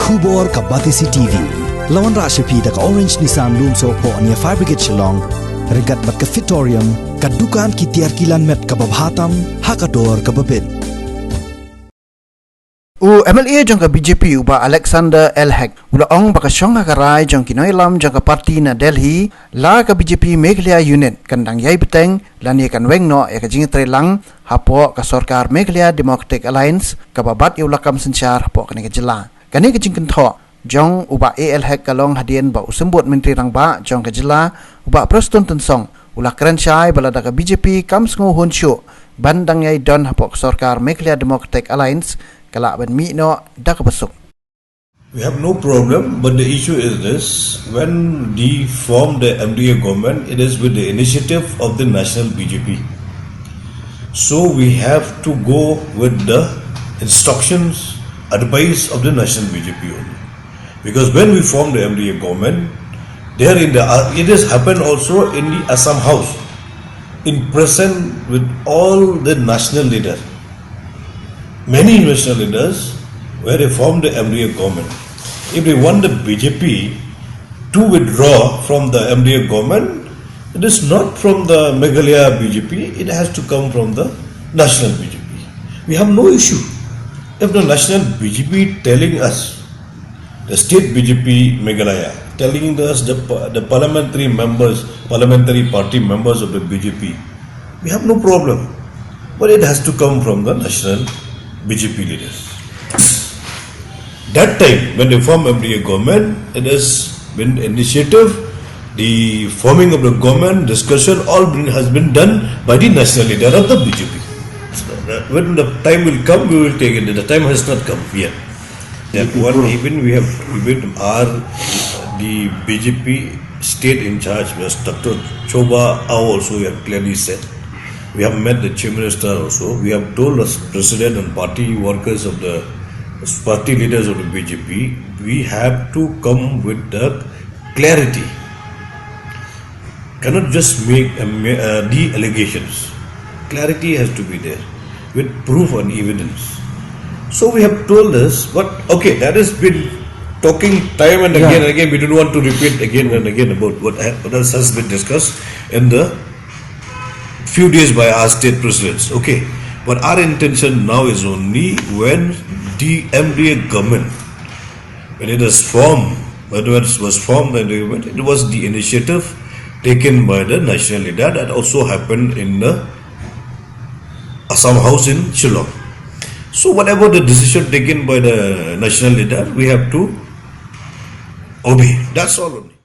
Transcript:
Kubor ka Batisi TV. Lawan Rashapi da ka Orange Nissan Lumso po ania Fire Brigade Shong. Regat bat ka Fitorium, ka dukan ki tiar kilan met ka babhatam, hakador ka babin. U MLA jong ka BJP uba Alexander Elhek ula ong baka Shong hakarai jong Nongïalam jong ka parti na Delhi la ka BJP Meghalaya unit kandang yai beteng lan ye kan Weng no ya ka jingitre lang hapo ka Sorkar Meghalaya Democratic Alliance ka babat yu lakam sensyar hapo kani ka jela kani ka jingken tho jong uba Elhek kalong hadien ba usembut menteri rangba jong ka jela uba Preston Tensong ula keren syai balada ka BJP kam sngo honsyo bandang yai don hapo ka Sorkar Meghalaya Democratic Alliance kala ben mi no dak besok. We have no problem, but the issue is this: when we formed the MDA government, it is with the initiative of the national BJP. So we have to go with the instructions, advice of the national BJP only. Because when we formed the MDA government, there in the it has happened also in the Assam House, in present with all the national leaders. Many national leaders where they formed the MDA government. If they want the BJP to withdraw from the MDA government, it is not from the Meghalaya BJP, it has to come from the national BJP. We have no issue. If the national BJP telling us, the state BJP Meghalaya, telling us the parliamentary party members of the BJP, we have no problem. But it has to come from the national BJP leaders. That time, when they formed MDA government, it has been initiative, the forming of the government, discussion, all has been done by the national leader of the BJP. So when the time will come, we will take it. The time has not come yet. Even we have the BJP state in charge, Dr. Choba Ao also have clearly said. We have met the Chief Minister also. We have told the President and party workers of the party leaders of the BJP, we have to come with the clarity. Cannot just make the allegations. Clarity has to be there with proof and evidence. So we have told us, but okay, that has been talking time and again and again. We don't want to repeat again and again about what else has been discussed in the few days by our state presidents. Okay, but our intention now is only when the MDA government, when it was formed, it was the initiative taken by the national leader that also happened in the Assam House in Shillong. So whatever the decision taken by the national leader, we have to obey. That's all only.